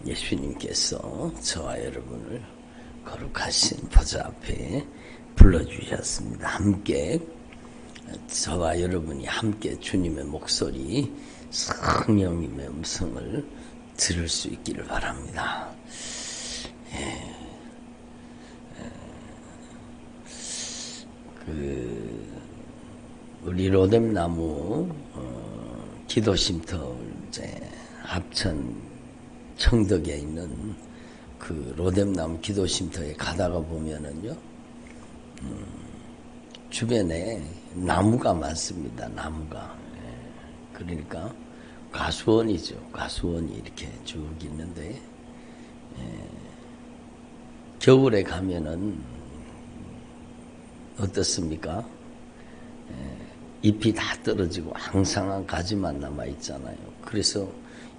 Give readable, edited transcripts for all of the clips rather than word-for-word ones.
예수님께서 저와 여러분을 거룩하신 보좌 앞에 불러주셨습니다. 함께 저와 여러분이 함께 주님의 목소리, 성령님의 음성을 들을 수 있기를 바랍니다. 우리 로뎀나무 기도쉼터 이제 합천 청덕에 있는 그 로뎀나무 기도쉼터에 가다가 보면은요, 주변에 나무가 많습니다. 나무가. 그러니까 과수원이죠. 과수원이 이렇게 쭉 있는데, 겨울에 가면은 어떻습니까? 잎이 다 떨어지고 항상한 가지만 남아 있잖아요. 그래서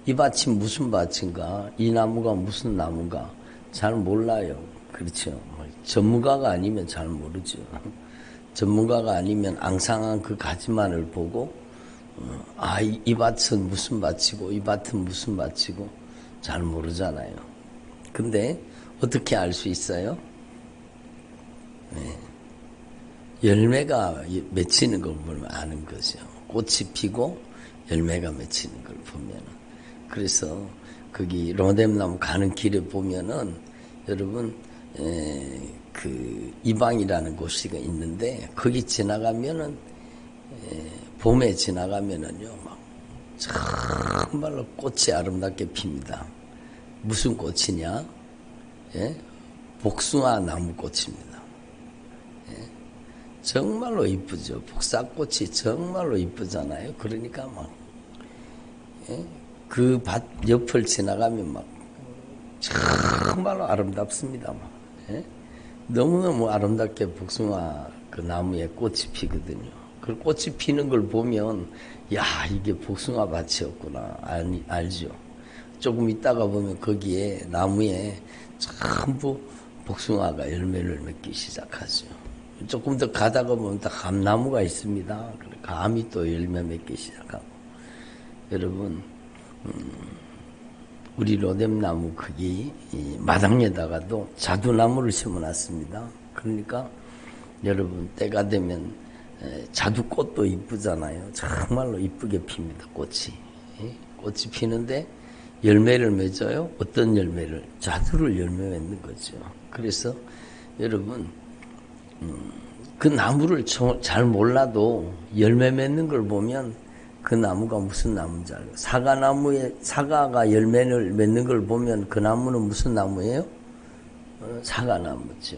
이 밭이 무슨 밭인가, 이 나무가 무슨 나무가 잘 몰라요. 그렇죠. 전문가가 아니면 잘 모르죠. 전문가가 아니면 앙상한 그 가지만을 보고 이 밭은 무슨 밭이고 이 밭은 무슨 밭이고 잘 모르잖아요. 근데 어떻게 알 수 있어요? 열매가 맺히는 걸 보면 아는 거죠. 꽃이 피고 열매가 맺히는 걸 보면은. 그래서 거기 로뎀나무 가는 길에 보면은 여러분 그 이방이라는 곳이 있는데 거기 지나가면은 봄에 지나가면은요 막 정말로 꽃이 아름답게 핍니다. 무슨 꽃이냐? 복숭아 나무 꽃입니다. 정말로 이쁘죠. 복사꽃이 정말로 이쁘잖아요. 그러니까 막 그 밭 옆을 지나가면 막 정말로 아름답습니다. 막 너무너무 아름답게 복숭아 그 나무에 꽃이 피거든요. 그 꽃이 피는 걸 보면 야, 이게 복숭아 밭이었구나 알죠. 조금 있다가 보면 거기에 나무에 전부 복숭아가 열매를 맺기 시작하죠. 조금 더 가다가 보면 또 감나무가 있습니다. 감이 또 열매 맺기 시작하고. 여러분, 우리 로뎀나무 거기 마당에다가도 자두나무를 심어놨습니다. 그러니까 여러분 때가 되면 자두꽃도 이쁘잖아요. 정말로 이쁘게 핍니다. 꽃이 피는데 열매를 맺어요. 어떤 열매를? 자두를 열매 맺는 거죠. 그래서 여러분 그 나무를 잘 몰라도 열매 맺는 걸 보면 그 나무가 무슨 나무인지 알고. 사과가 열매를 맺는 걸 보면 그 나무는 무슨 나무예요? 사과나무죠.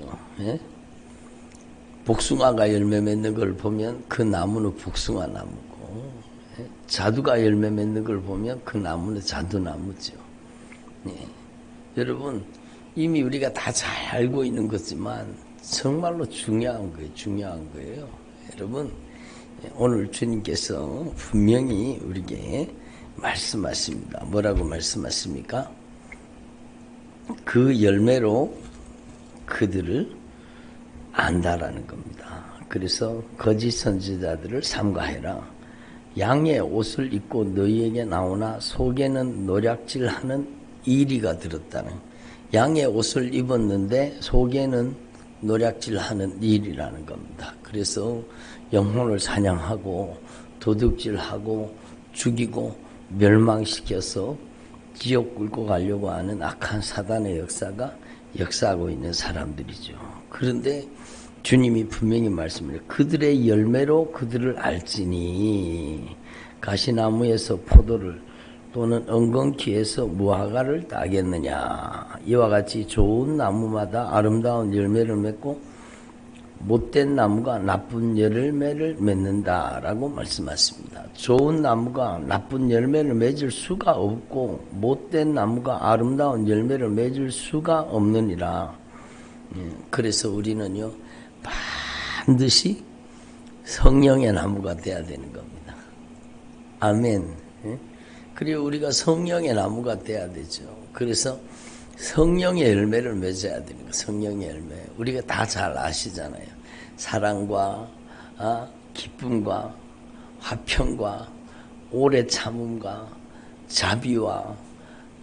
복숭아가 열매 맺는 걸 보면 그 나무는 복숭아 나무고, 자두가 열매 맺는 걸 보면 그 나무는 자두나무죠. 여러분 이미 우리가 다 잘 알고 있는 거지만 정말로 중요한 거예요. 여러분 오늘 주님께서 분명히 우리에게 말씀하십니다. 뭐라고 말씀하십니까? 그 열매로 그들을 안다라는 겁니다. 그래서 거짓 선지자들을 삼가해라. 양의 옷을 입고 너희에게 나오나 속에는 노략질하는 이리가 들었다는. 양의 옷을 입었는데 속에는 노략질하는 일이라는 겁니다. 그래서 영혼을 사냥하고 도둑질하고 죽이고 멸망시켜서 지옥 끌고 가려고 하는 악한 사단의 역사가 역사하고 있는 사람들이죠. 그런데 주님이 분명히 말씀해요. 그들의 열매로 그들을 알지니 가시나무에서 포도를 또는 엉겅퀴에서 무화과를 따겠느냐. 이와 같이 좋은 나무마다 아름다운 열매를 맺고 못된 나무가 나쁜 열매를 맺는다라고 말씀하십니다. 좋은 나무가 나쁜 열매를 맺을 수가 없고 못된 나무가 아름다운 열매를 맺을 수가 없느니라. 그래서 우리는요 반드시 성령의 나무가 돼야 되는 겁니다. 아멘. 그리고 우리가 성령의 나무가 돼야 되죠. 그래서 성령의 열매를 맺어야 되는 거예요. 성령의 열매. 우리가 다 잘 아시잖아요. 사랑과 기쁨과 화평과 오래 참음과 자비와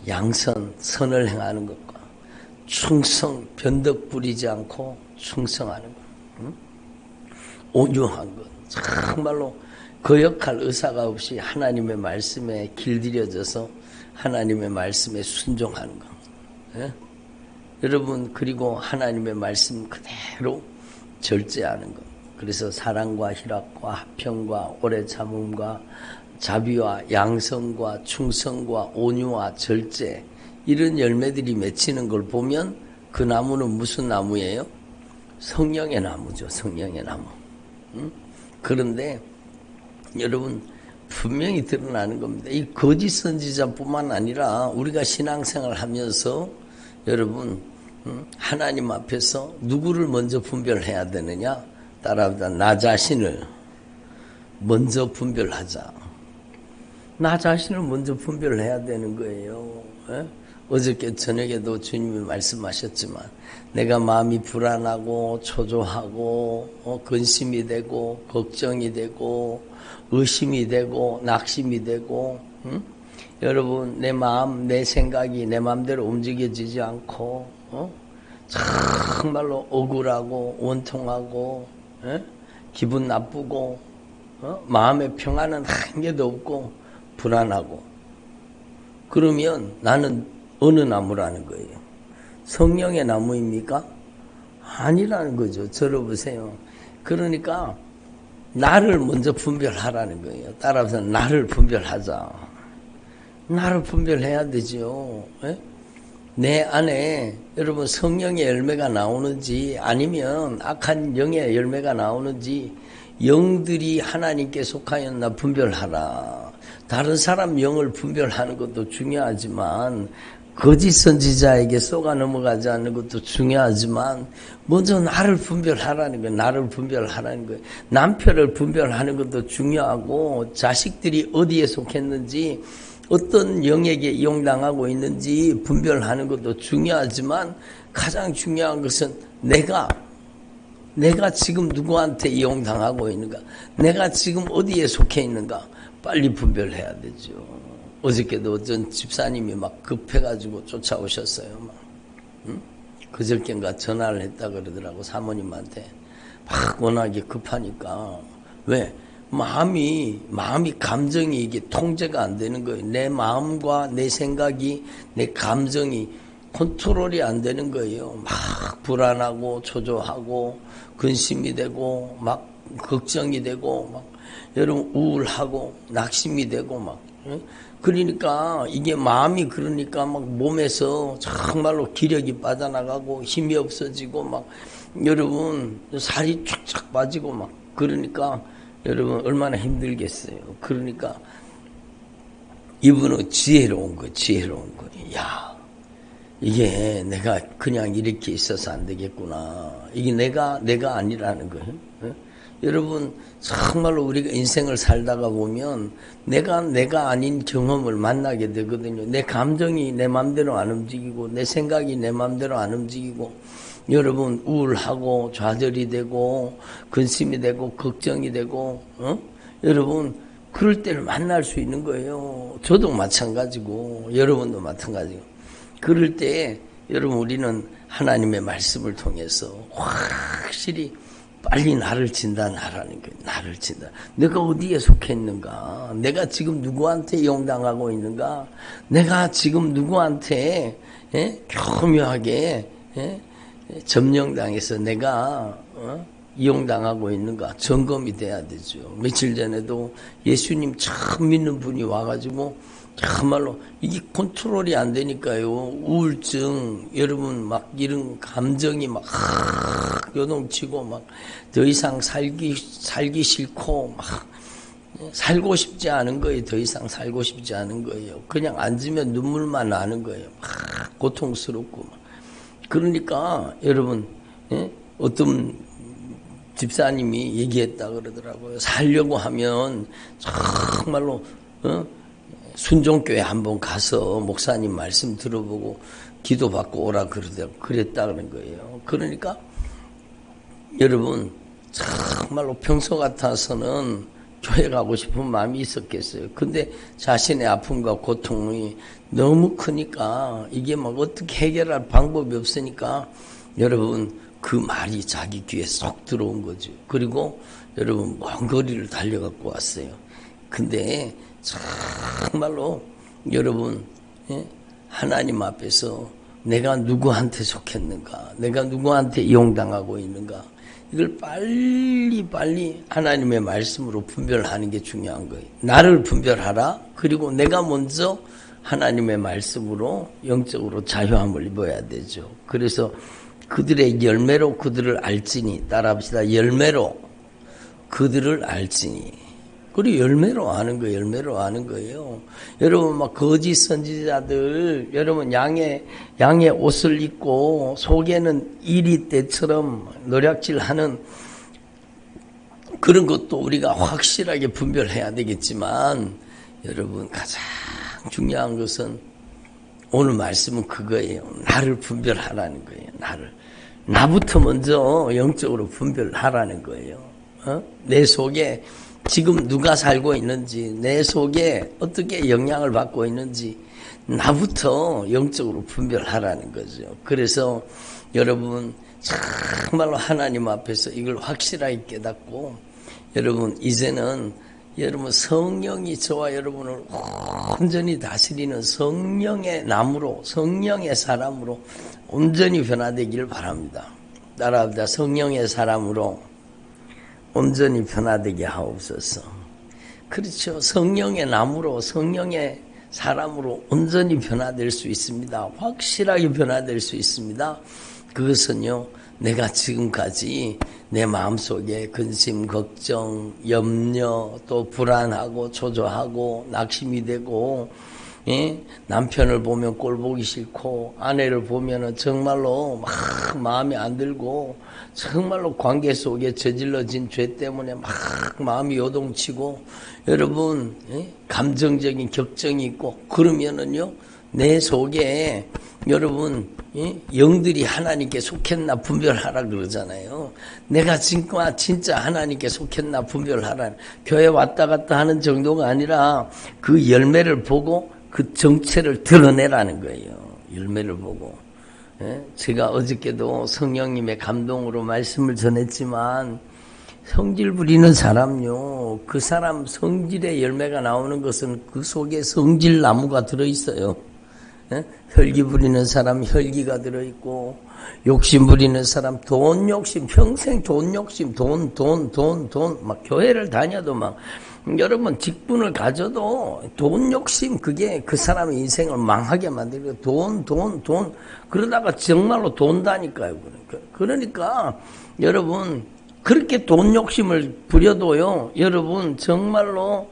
양선, 선을 행하는 것과 충성, 변덕 부리지 않고 충성하는 것, 온유한 것, 정말로 거역할 의사가 없이 하나님의 말씀에 길들여져서 하나님의 말씀에 순종하는 것. 예? 여러분, 그리고 하나님의 말씀 그대로 절제하는 것. 그래서 사랑과 희락과 화평과 오래 참음과 자비와 양성과 충성과 온유와 절제, 이런 열매들이 맺히는 걸 보면 그 나무는 무슨 나무예요? 성령의 나무죠. 성령의 나무. 그런데 여러분, 분명히 드러나는 겁니다. 이 거짓 선지자뿐만 아니라 우리가 신앙생활 하면서 여러분, 하나님 앞에서 누구를 먼저 분별해야 되느냐? 따라합니다. 나 자신을 먼저 분별하자. 나 자신을 먼저 분별해야 되는 거예요. 예? 어저께 저녁에도 주님이 말씀하셨지만 내가 마음이 불안하고 초조하고 근심이 되고 걱정이 되고 의심이 되고 낙심이 되고, 여러분, 내 마음, 내 생각이 내 마음대로 움직여지지 않고 정말로 억울하고 원통하고 기분 나쁘고 마음의 평안은 한 개도 없고 불안하고, 그러면 나는 어느 나무라는 거예요? 성령의 나무입니까? 아니라는 거죠. 들어보세요. 그러니까 나를 먼저 분별하라는 거예요. 따라서 나를 분별하자. 나를 분별해야 되죠. 예? 내 안에 여러분 성령의 열매가 나오는지 아니면 악한 영의 열매가 나오는지, 영들이 하나님께 속하였나 분별하라. 다른 사람 영을 분별하는 것도 중요하지만 거짓 선지자에게 쏘가 넘어가지 않는 것도 중요하지만 먼저 나를 분별하라는 거예요. 나를 분별하라는 거예요. 남편을 분별하는 것도 중요하고, 자식들이 어디에 속했는지 어떤 영에게 이용당하고 있는지 분별하는 것도 중요하지만 가장 중요한 것은 내가 지금 누구한테 이용당하고 있는가, 내가 지금 어디에 속해 있는가 빨리 분별해야 되죠. 어저께도 어떤 집사님이 막 급해가지고 쫓아오셨어요. 그저께인가 전화를 했다 그러더라고. 사모님한테 막 워낙에 급하니까. 왜? 마음이 감정이 이게 통제가 안 되는 거예요. 내 마음과 내 생각이, 내 감정이 컨트롤이 안 되는 거예요. 막 불안하고 초조하고 근심이 되고 막 걱정이 되고 막 여러분 우울하고 낙심이 되고 막. 그러니까 이게 마음이 그러니까 막 몸에서 정말로 기력이 빠져나가고 힘이 없어지고 막 여러분 살이 쫙쫙 빠지고 막, 그러니까 여러분 얼마나 힘들겠어요. 그러니까 이분은 지혜로운 거. 야, 이게 내가 그냥 이렇게 있어서 안 되겠구나. 이게 내가 아니라는 거예요. 여러분 정말로 우리가 인생을 살다가 보면 내가 아닌 경험을 만나게 되거든요. 내 감정이 내 마음대로 안 움직이고 내 생각이 내 마음대로 안 움직이고, 여러분 우울하고 좌절이 되고 근심이 되고 걱정이 되고 여러분 그럴 때를 만날 수 있는 거예요. 저도 마찬가지고 여러분도 마찬가지고. 그럴 때 여러분 우리는 하나님의 말씀을 통해서 확실히 빨리 나를 진단하라는 거예요. 나를 진단. 내가 어디에 속해 있는가? 내가 지금 누구한테 이용당하고 있는가? 내가 지금 누구한테 교묘하게 점령당해서 내가 이용당하고 있는가? 점검이 돼야 되죠. 며칠 전에도 예수님 처음 믿는 분이 와가지고 정말로 이게 컨트롤이 안 되니까요. 우울증, 여러분 막 이런 감정이 막 요동치고 막 더 이상 살기 싫고 막 살고 싶지 않은 거예요. 더 이상 살고 싶지 않은 거예요. 그냥 앉으면 눈물만 나는 거예요. 막 고통스럽고 막. 그러니까 여러분 어떤 집사님이 얘기했다 그러더라고요. 살려고 하면 정말로 순종교회 한번 가서 목사님 말씀 들어보고 기도받고 오라 그랬다 그런 거예요. 그러니까 여러분 정말로 평소 같아서는 교회 가고 싶은 마음이 있었겠어요. 근데 자신의 아픔과 고통이 너무 크니까 이게 막 어떻게 해결할 방법이 없으니까 여러분 그 말이 자기 귀에 쏙 들어온 거죠. 그리고 여러분 먼 거리를 달려갖고 왔어요. 근데 정말로 여러분 하나님 앞에서 내가 누구한테 속했는가, 내가 누구한테 이용당하고 있는가, 이걸 빨리 하나님의 말씀으로 분별하는 게 중요한 거예요. 나를 분별하라. 그리고 내가 먼저 하나님의 말씀으로 영적으로 자유함을 입어야 되죠. 그래서 그들의 열매로 그들을 알지니, 따라합시다. 열매로 그들을 알지니. 그리고 열매로 아는 거예요. 열매로 아는 거예요. 여러분 막 거짓 선지자들, 여러분 양의 옷을 입고 속에는 이리 때처럼 노략질하는 그런 것도 우리가 확실하게 분별해야 되겠지만, 여러분 가장 중요한 것은 오늘 말씀은 그거예요. 나를 분별하라는 거예요. 나부터 먼저 영적으로 분별하라는 거예요. 내 속에 지금 누가 살고 있는지, 내 속에 어떻게 영향을 받고 있는지 나부터 영적으로 분별하라는 거죠. 그래서 여러분 정말로 하나님 앞에서 이걸 확실하게 깨닫고, 여러분 이제는 여러분 성령이 저와 여러분을 온전히 다스리는 성령의 나무로, 성령의 사람으로 온전히 변화되기를 바랍니다. 따라합니다. 성령의 사람으로 온전히 변화되게 하옵소서. 그렇죠. 성령의 나무로, 성령의 사람으로 온전히 변화될 수 있습니다. 확실하게 변화될 수 있습니다. 그것은요, 내가 지금까지 내 마음속에 근심, 걱정, 염려, 또 불안하고 초조하고 낙심이 되고, 남편을 보면 꼴 보기 싫고, 아내를 보면은 정말로 막 마음에 안 들고, 정말로 관계 속에 저질러진 죄 때문에 막 마음이 요동치고, 여러분 감정적인 격정이 있고, 그러면은요 내 속에 여러분 영들이 하나님께 속했나 분별하라 그러잖아요. 내가 진짜 하나님께 속했나 분별하라. 교회 왔다 갔다 하는 정도가 아니라 그 열매를 보고 그 정체를 드러내라는 거예요. 열매를 보고. 제가 어저께도 성령님의 감동으로 말씀을 전했지만, 성질 부리는 사람요, 그 사람 성질의 열매가 나오는 것은 그 속에 성질 나무가 들어있어요. 혈기 부리는 사람 혈기가 들어있고, 욕심 부리는 사람 돈 욕심, 평생 돈 욕심, 돈 막 교회를 다녀도 막 여러분 직분을 가져도 돈 욕심, 그게 그 사람의 인생을 망하게 만들고, 돈 그러다가 정말로 돈다니까요. 그러니까 여러분 그렇게 돈 욕심을 부려도요, 여러분 정말로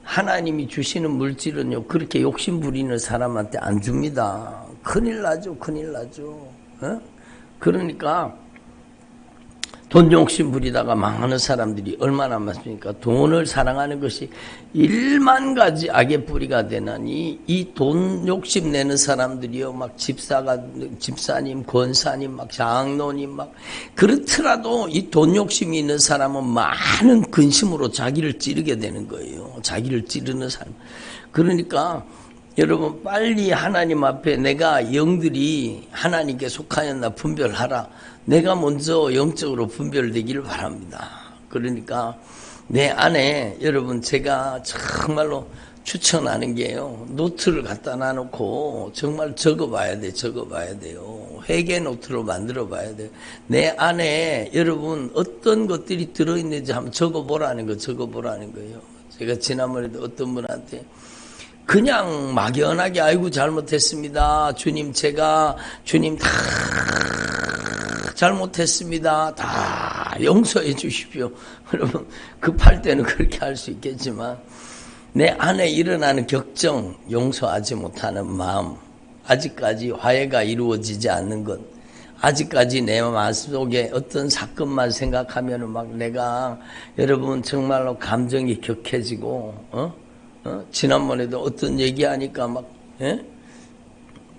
하나님이 주시는 물질은요 그렇게 욕심 부리는 사람한테 안 줍니다. 큰일 나죠. 그러니까 돈 욕심 부리다가 망하는 사람들이 얼마나 많습니까? 돈을 사랑하는 것이 1만 가지 악의 뿌리가 되나니, 이 돈 욕심 내는 사람들이요, 막 집사님, 권사님, 막 장로님, 막 그렇더라도 이 돈 욕심이 있는 사람은 많은 근심으로 자기를 찌르게 되는 거예요. 자기를 찌르는 사람. 그러니까 여러분 빨리 하나님 앞에 내가 영들이 하나님께 속하였나 분별하라. 내가 먼저 영적으로 분별되기를 바랍니다. 그러니까 내 안에 여러분 제가 정말로 추천하는 게요, 노트를 갖다 놔놓고 정말 적어봐야 돼요. 회계 노트로 만들어봐야 돼요. 내 안에 여러분 어떤 것들이 들어있는지 한번 적어보라는 거예요. 제가 지난번에도 어떤 분한테 그냥 막연하게 아이고 잘못했습니다. 주님 다 잘못했습니다. 다 용서해 주십시오. 여러분 급할 때는 그렇게 할 수 있겠지만, 내 안에 일어나는 격정, 용서하지 못하는 마음, 아직까지 화해가 이루어지지 않는 것, 아직까지 내 마음속에 어떤 사건만 생각하면은 막 내가 여러분 정말로 감정이 격해지고, 지난번에도 어떤 얘기하니까 막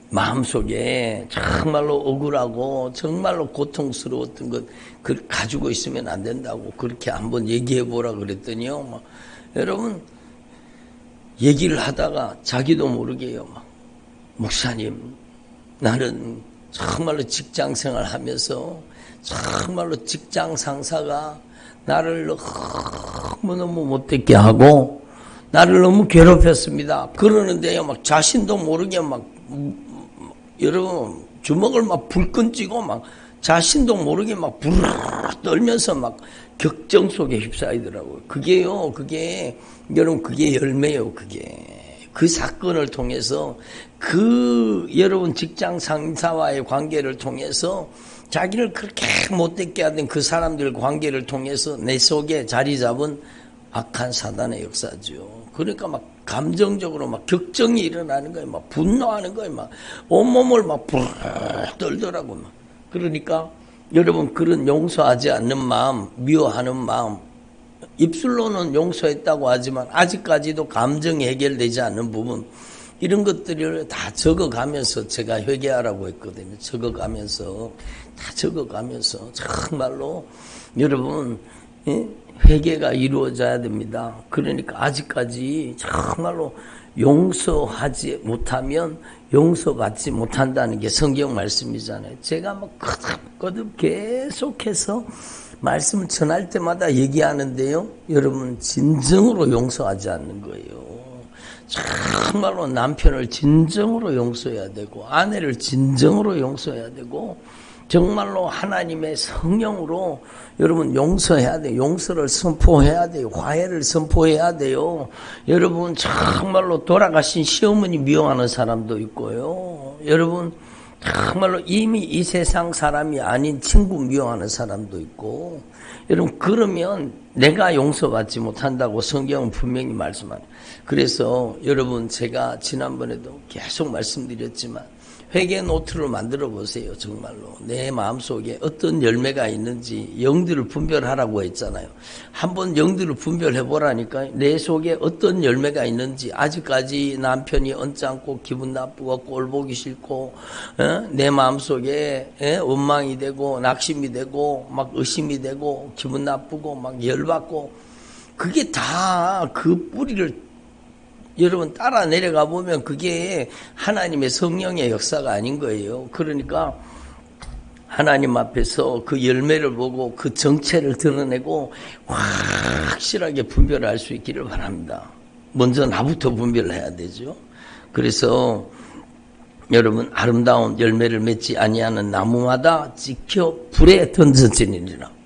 마음속에 정말로 억울하고 정말로 고통스러웠던 것 그걸 가지고 있으면 안 된다고 그렇게 한번 얘기해 보라 그랬더니요. 막 여러분 얘기를 하다가 자기도 모르게요. 막 목사님 나는 정말로 직장 생활하면서 정말로 직장 상사가 나를 너무너무 못되게 하고 나를 너무 괴롭혔습니다. 그러는데요, 막 자신도 모르게 막 여러분 주먹을 막 불끈 쥐고 막 자신도 모르게 막 부르르 떨면서 막 격정 속에 휩싸이더라고요. 그게요, 그게 여러분 그게 열매요. 그게 그 사건을 통해서 그 여러분 직장 상사와의 관계를 통해서 자기를 그렇게 못되게 하던 그 사람들 관계를 통해서 내 속에 자리 잡은 악한 사단의 역사죠. 그러니까 막 감정적으로 막 격정이 일어나는 거예요. 막 분노하는 거예요. 막 온몸을 막 부르르 떨더라고. 막. 그러니까 여러분 그런 용서하지 않는 마음, 미워하는 마음, 입술로는 용서했다고 하지만 아직까지도 감정이 해결되지 않는 부분, 이런 것들을 다 적어가면서 제가 회개하라고 했거든요. 적어가면서 다 적어가면서 정말로 여러분 회개가 이루어져야 됩니다. 그러니까 아직까지 정말로 용서하지 못하면 용서받지 못한다는 게 성경 말씀이잖아요. 제가 뭐 거듭 계속해서 말씀을 전할 때마다 얘기하는데요. 여러분 진정으로 용서하지 않는 거예요. 정말로 남편을 진정으로 용서해야 되고 아내를 진정으로 용서해야 되고 정말로 하나님의 성령으로 여러분 용서해야 돼요. 용서를 선포해야 돼요. 화해를 선포해야 돼요. 여러분 정말로 돌아가신 시어머니 미워하는 사람도 있고요. 여러분 정말로 이미 이 세상 사람이 아닌 친구 미워하는 사람도 있고 여러분 그러면 내가 용서받지 못한다고 성경은 분명히 말씀하네요. 그래서 여러분 제가 지난번에도 계속 말씀드렸지만 회개 노트를 만들어 보세요. 정말로 내 마음속에 어떤 열매가 있는지 영들을 분별하라고 했잖아요. 한번 영들을 분별해 보라니까 내 속에 어떤 열매가 있는지 아직까지 남편이 언짢고 기분 나쁘고 꼴 보기 싫고 내 마음속에 원망이 되고 낙심이 되고 막 의심이 되고 기분 나쁘고 막 열받고 그게 다 그 뿌리를 여러분 따라 내려가 보면 그게 하나님의 성령의 역사가 아닌 거예요. 그러니까 하나님 앞에서 그 열매를 보고 그 정체를 드러내고 확실하게 분별할 수 있기를 바랍니다. 먼저 나부터 분별해야 되죠. 그래서 여러분 아름다운 열매를 맺지 아니하는 나무마다 찍혀 불에 던져지니라.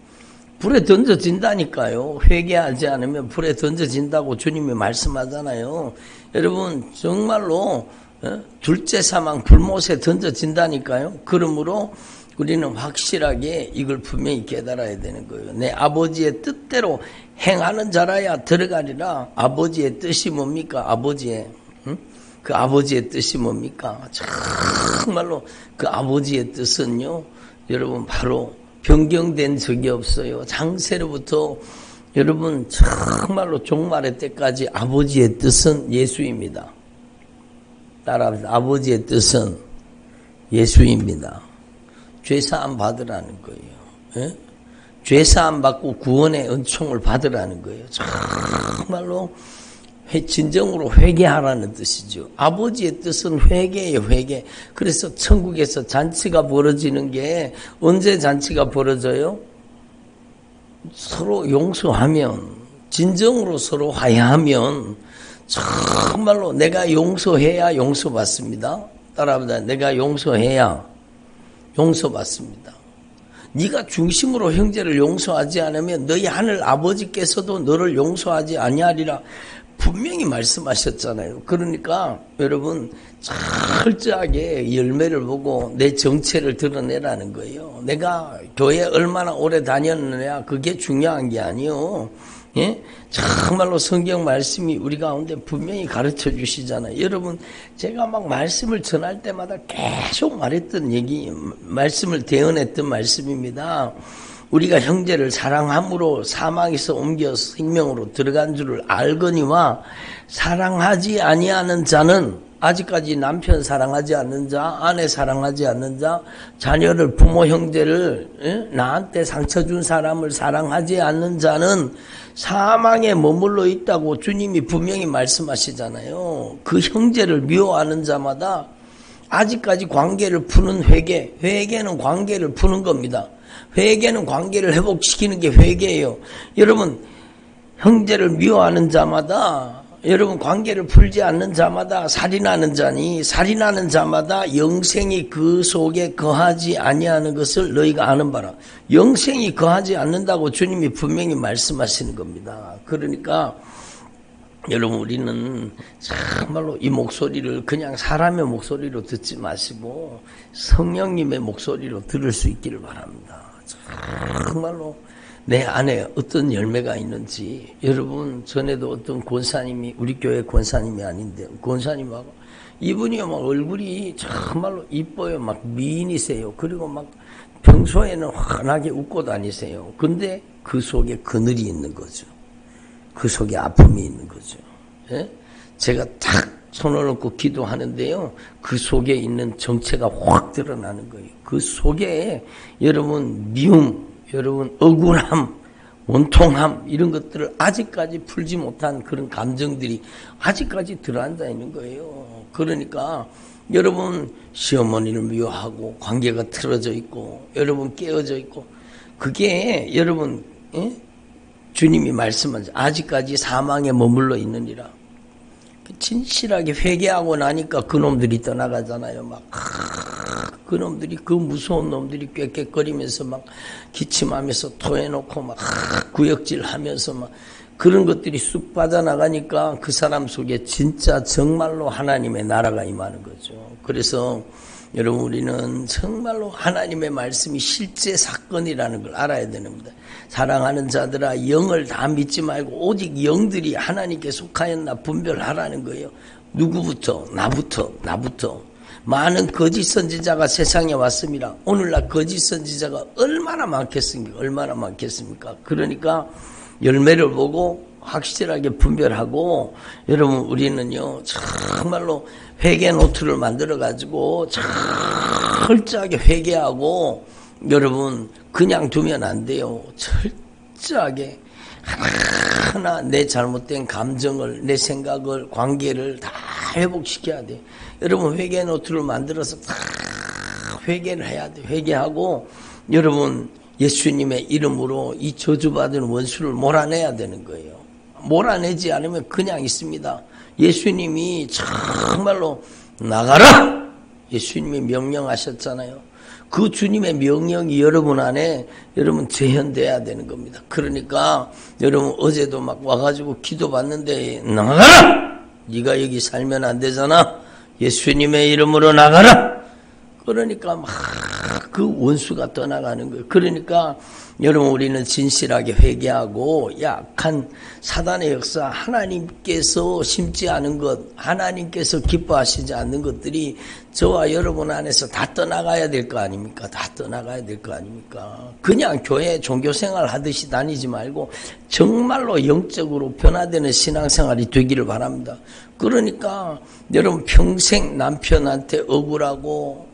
불에 던져진다니까요. 회개하지 않으면 불에 던져진다고 주님이 말씀하잖아요. 여러분 정말로 둘째 사망 불못에 던져진다니까요. 그러므로 우리는 확실하게 이걸 분명히 깨달아야 되는 거예요. 내 아버지의 뜻대로 행하는 자라야 들어가리라. 아버지의 뜻이 뭡니까? 그 아버지의 뜻이 뭡니까? 정말로 그 아버지의 뜻은요. 여러분 바로 변경된 적이 없어요. 장세로부터 여러분 정말로 종말의 때까지 아버지의 뜻은 예수입니다. 따라합시다. 아버지의 뜻은 예수입니다. 죄사함 받으라는 거예요. 예? 죄사함 받고 구원의 은총을 받으라는 거예요. 정말로 진정으로 회개하라는 뜻이죠. 아버지의 뜻은 회개예요. 회개. 그래서 천국에서 잔치가 벌어지는 게 언제 잔치가 벌어져요? 서로 용서하면, 진정으로 서로 화해하면 정말로 내가 용서해야 용서받습니다. 따라합니다. 내가 용서해야 용서받습니다. 네가 중심으로 형제를 용서하지 않으면 너희 하늘 아버지께서도 너를 용서하지 아니하리라 분명히 말씀하셨잖아요. 그러니까 여러분 철저하게 열매를 보고 내 정체를 드러내라는 거예요. 내가 교회 얼마나 오래 다녔느냐 그게 중요한 게 아니요. 예? 정말로 성경 말씀이 우리 가운데 분명히 가르쳐 주시잖아요. 여러분 제가 막 말씀을 전할 때마다 계속 말했던 얘기, 말씀을 대언했던 말씀입니다. 우리가 형제를 사랑함으로 사망에서 옮겨 생명으로 들어간 줄을 알거니와 사랑하지 아니하는 자는 아직까지 남편 사랑하지 않는 자, 아내 사랑하지 않는 자, 자녀를, 부모, 형제를, 나한테 상처 준 사람을 사랑하지 않는 자는 사망에 머물러 있다고 주님이 분명히 말씀하시잖아요. 그 형제를 미워하는 자마다 아직까지 관계를 푸는 회개는 관계를 푸는 겁니다. 회개는 관계를 회복시키는 게 회개예요. 여러분, 형제를 미워하는 자마다, 여러분 관계를 풀지 않는 자마다 살인하는 자니, 살인하는 자마다 영생이 그 속에 거하지 아니하는 것을 너희가 아는 바라. 영생이 거하지 않는다고 주님이 분명히 말씀하시는 겁니다. 그러니까 여러분, 우리는 정말로 이 목소리를 그냥 사람의 목소리로 듣지 마시고 성령님의 목소리로 들을 수 있기를 바랍니다. 정말로 내 안에 어떤 열매가 있는지. 여러분, 전에도 어떤 권사님이, 우리 교회 권사님이 아닌데, 권사님하고 이분이 막 얼굴이 정말로 이뻐요. 막 미인이세요. 그리고 막 평소에는 환하게 웃고 다니세요. 근데 그 속에 그늘이 있는 거죠. 그 속에 아픔이 있는 거죠. 예? 제가 탁 손을 얹고 기도하는데요, 그 속에 있는 정체가 확 드러나는 거예요. 그 속에 여러분 미움, 여러분 억울함, 원통함, 이런 것들을 아직까지 풀지 못한 그런 감정들이 아직까지 들어앉아 있는 거예요. 그러니까 여러분 시어머니를 미워하고 관계가 틀어져 있고 여러분 깨어져 있고, 그게 여러분 주님이 말씀하신 아직까지 사망에 머물러 있느니라. 진실하게 회개하고 나니까 그놈들이 떠나가잖아요. 막 그놈들이, 그 무서운 놈들이 꾀꾀거리면서 막 기침하면서 토해놓고 막 구역질하면서 막 그런 것들이 쑥 빠져나가니까 그 사람 속에 진짜 정말로 하나님의 나라가 임하는 거죠. 그래서 여러분, 우리는 정말로 하나님의 말씀이 실제 사건이라는 걸 알아야 됩니다. 사랑하는 자들아, 영을 다 믿지 말고 오직 영들이 하나님께 속하였나 분별하라는 거예요. 누구부터? 나부터. 많은 거짓 선지자가 세상에 왔습니다. 오늘날 거짓 선지자가 얼마나 많겠습니까? 그러니까 열매를 보고 확실하게 분별하고, 여러분, 우리는요 정말로 회개 노트를 만들어 가지고 철저하게 회개하고, 여러분 그냥 두면 안 돼요. 철저하게 하나하나 내 잘못된 감정을, 내 생각을, 관계를 다 회복시켜야 돼. 여러분 회개 노트를 만들어서 다 회개를 해야 돼. 회개하고 여러분 예수님의 이름으로 이 저주받은 원수를 몰아내야 되는 거예요. 몰아내지 않으면 그냥 있습니다. 예수님이 정말로 나가라! 예수님이 명령하셨잖아요. 그 주님의 명령이 여러분 안에 여러분 재현돼야 되는 겁니다. 그러니까 여러분 어제도 막 와가지고 기도받는데 나가라! 네가 여기 살면 안 되잖아. 예수님의 이름으로 나가라! 그러니까 막 그 원수가 떠나가는 거예요. 그러니까 여러분 우리는 진실하게 회개하고 약한 사단의 역사, 하나님께서 심지 않은 것, 하나님께서 기뻐하시지 않는 것들이 저와 여러분 안에서 다 떠나가야 될 거 아닙니까? 다 떠나가야 될 거 아닙니까? 그냥 교회 종교생활 하듯이 다니지 말고 정말로 영적으로 변화되는 신앙생활이 되기를 바랍니다. 그러니까 여러분 평생 남편한테 억울하고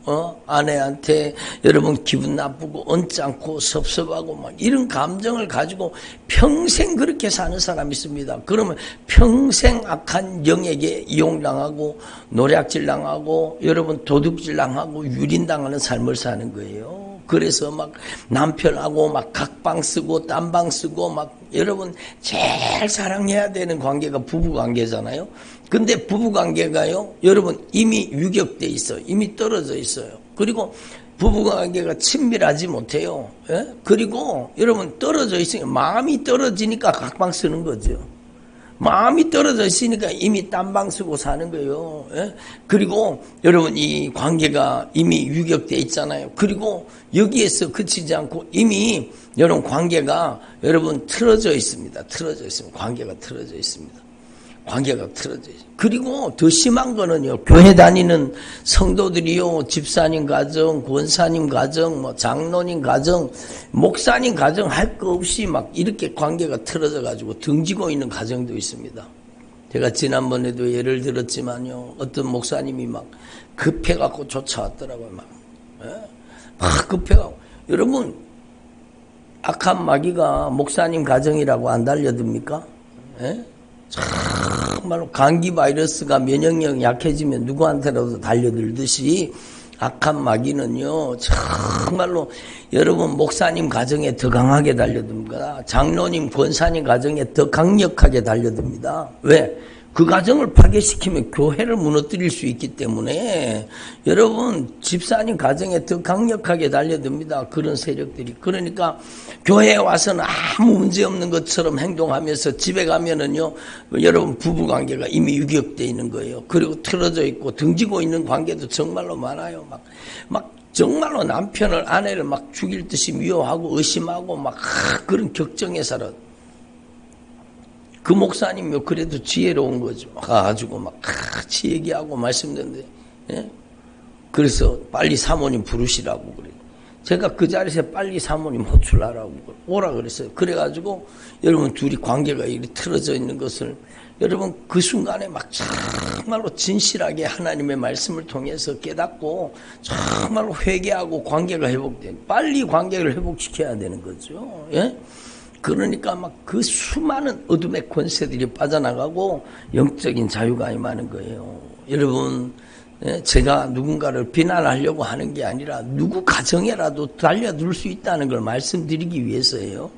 아내한테 여러분 기분 나쁘고 언짢고 섭섭하고 막 이런 감정을 가지고 평생 그렇게 사는 사람이 있습니다. 그러면 평생 악한 영에게 이용당하고 노략질당하고 여러분 도둑질당하고 유린당하는 삶을 사는 거예요. 그래서 막 남편하고 막 각방 쓰고 딴방 쓰고 막 여러분 제일 사랑해야 되는 관계가 부부관계잖아요. 근데 부부관계가요 여러분 이미 유격돼 있어요. 이미 떨어져 있어요. 그리고 부부관계가 친밀하지 못해요. 예? 그리고 여러분 떨어져 있으니까 마음이 떨어지니까 각방 쓰는 거죠. 마음이 떨어져 있으니까 이미 딴방 쓰고 사는 거예요. 예? 그리고 여러분 이 관계가 이미 유격돼 있잖아요. 그리고 여기에서 그치지 않고 이미 여러분 관계가 여러분 틀어져 있습니다. 관계가 틀어져 있습니다. 그리고 더 심한 거는요, 교회 다니는 성도들이요, 집사님 가정, 권사님 가정, 뭐 장로님 가정, 목사님 가정 할 거 없이 막 이렇게 관계가 틀어져 가지고 등지고 있는 가정도 있습니다. 제가 지난번에도 예를 들었지만요, 어떤 목사님이 막 급해갖고 쫓아왔더라고요. 막 급해갖고. 여러분, 악한 마귀가 목사님 가정이라고 안 달려듭니까? 예? 정말로 감기 바이러스가 면역력이 약해지면 누구한테라도 달려들듯이 악한 마귀는요, 정말로 여러분 목사님 가정에 더 강하게 달려듭니다. 장로님, 권사님 가정에 더 강력하게 달려듭니다. 왜? 그 가정을 파괴시키면 교회를 무너뜨릴 수 있기 때문에 여러분 집사님 가정에 더 강력하게 달려듭니다. 그런 세력들이. 그러니까 교회에 와서는 아무 문제 없는 것처럼 행동하면서 집에 가면은요, 여러분 부부관계가 이미 유격되어 있는 거예요. 그리고 틀어져 있고 등지고 있는 관계도 정말로 많아요. 막 정말로 남편을, 아내를 막 죽일 듯이 미워하고 의심하고 막 그런 격정에 살아. 그 목사님이 그래도 지혜로운 거죠. 가가지고 막 같이 얘기하고 말씀드렸는데, 예? 그래서 빨리 사모님 부르시라고 그래요. 제가 그 자리에서 빨리 사모님 호출하라고 오라 그랬어요. 그래가지고 여러분 둘이 관계가 이렇게 틀어져 있는 것을 여러분 그 순간에 막 정말로 진실하게 하나님의 말씀을 통해서 깨닫고 정말로 회개하고 관계가 회복돼요. 빨리 관계를 회복시켜야 되는 거죠. 예? 그러니까 막 그 수많은 어둠의 권세들이 빠져나가고 영적인 자유가 임하는 거예요. 여러분, 제가 누군가를 비난하려고 하는 게 아니라 누구 가정에라도 달려들 수 있다는 걸 말씀드리기 위해서예요.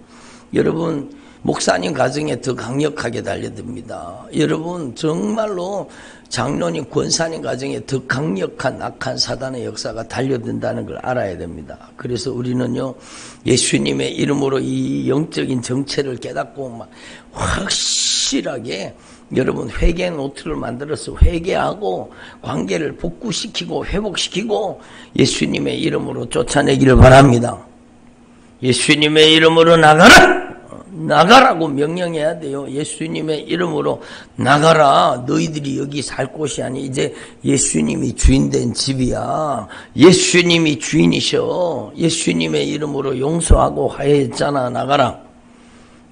여러분, 목사님 가정에 더 강력하게 달려듭니다. 여러분, 정말로 장로님, 권사님 가정에 더 강력한 악한 사단의 역사가 달려든다는 걸 알아야 됩니다. 그래서 우리는요, 예수님의 이름으로 이 영적인 정체를 깨닫고 막 확실하게 여러분 회개 노트를 만들어서 회개하고 관계를 복구시키고 회복시키고 예수님의 이름으로 쫓아내기를 바랍니다. 예수님의 이름으로 나가라! 나가라고 명령해야 돼요. 예수님의 이름으로 나가라. 너희들이 여기 살 곳이 아니 이제 예수님이 주인된 집이야. 예수님이 주인이셔. 예수님의 이름으로 용서하고 화해했잖아. 나가라.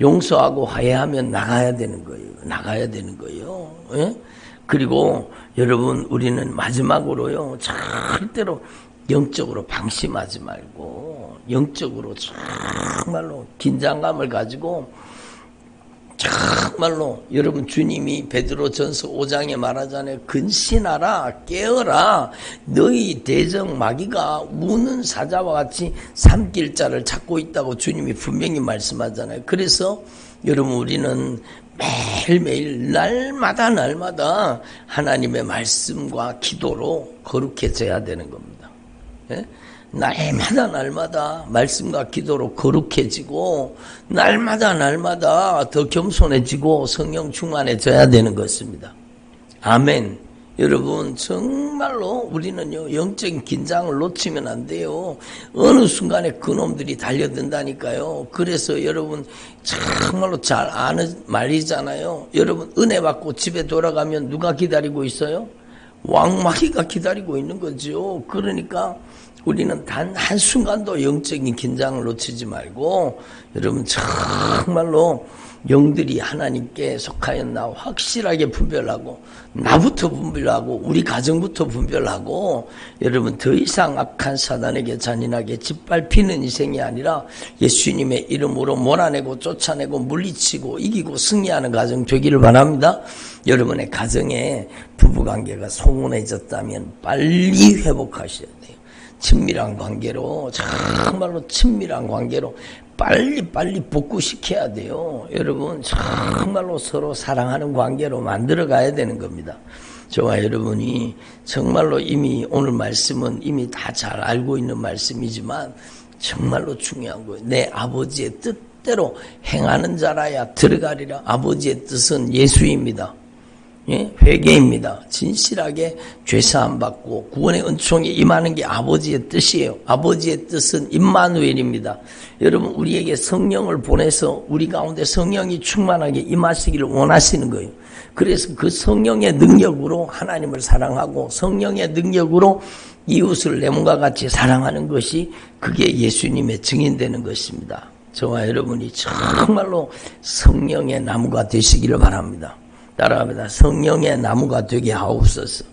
용서하고 화해하면 나가야 되는 거예요. 나가야 되는 거예요. 예? 그리고 여러분 우리는 마지막으로요. 절대로 영적으로 방심하지 말고 영적으로 정말로 긴장감을 가지고 정말로 여러분 주님이 베드로전서 5장에 말하잖아요. 근신하라 깨어라 너희 대적 마귀가 우는 사자와 같이 삼킬 자를 찾고 있다고 주님이 분명히 말씀하잖아요. 그래서 여러분 우리는 매일매일 날마다 하나님의 말씀과 기도로 거룩해져야 되는 겁니다. 예? 날마다 말씀과 기도로 거룩해지고 날마다 더 겸손해지고 성령 충만해져야 되는 것입니다. 아멘. 여러분 정말로 우리는요 영적인 긴장을 놓치면 안 돼요. 어느 순간에 그놈들이 달려든다니까요. 그래서 여러분 정말로 잘 아는 말이잖아요. 여러분 은혜 받고 집에 돌아가면 누가 기다리고 있어요? 왕마귀가 기다리고 있는 거죠. 그러니까 우리는 단 한순간도 영적인 긴장을 놓치지 말고 여러분 정말로 영들이 하나님께 속하였나 확실하게 분별하고 나부터 분별하고 우리 가정부터 분별하고 여러분 더 이상 악한 사단에게 잔인하게 짓밟히는 인생이 아니라 예수님의 이름으로 몰아내고 쫓아내고 물리치고 이기고 승리하는 가정 되기를 바랍니다. 여러분의 가정에 부부관계가 소문해졌다면 빨리 회복하셔야 돼요. 친밀한 관계로 정말로 친밀한 관계로 빨리 복구시켜야 돼요. 여러분 정말로 서로 사랑하는 관계로 만들어 가야 되는 겁니다. 저와 여러분이 정말로 이미 오늘 말씀은 이미 다 잘 알고 있는 말씀이지만 정말로 중요한 거예요. 내 아버지의 뜻대로 행하는 자라야 들어가리라. 아버지의 뜻은 예수입니다. 예? 회개입니다. 진실하게 죄사함 받고 구원의 은총이 임하는 게 아버지의 뜻이에요. 아버지의 뜻은 임마누엘입니다. 여러분 우리에게 성령을 보내서 우리 가운데 성령이 충만하게 임하시기를 원하시는 거예요. 그래서 그 성령의 능력으로 하나님을 사랑하고 성령의 능력으로 이웃을 내 몸과 같이 사랑하는 것이 그게 예수님의 증인되는 것입니다. 저와 여러분이 정말로 성령의 나무가 되시기를 바랍니다. 따라합니다. 성령의 나무가 되게 하옵소서.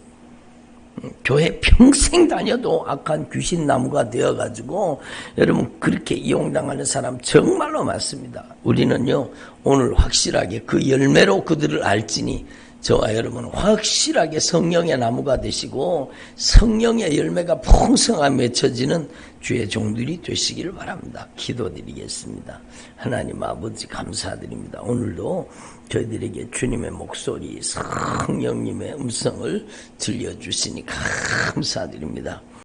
교회 평생 다녀도 악한 귀신 나무가 되어가지고 여러분 그렇게 이용당하는 사람 정말로 많습니다. 우리는요 오늘 확실하게 그 열매로 그들을 알지니 저와 여러분은 확실하게 성령의 나무가 되시고 성령의 열매가 풍성하게 맺혀지는 주의 종들이 되시기를 바랍니다. 기도드리겠습니다. 하나님 아버지 감사드립니다. 오늘도 저희들에게 주님의 목소리, 성령님의 음성을 들려주시니 감사드립니다.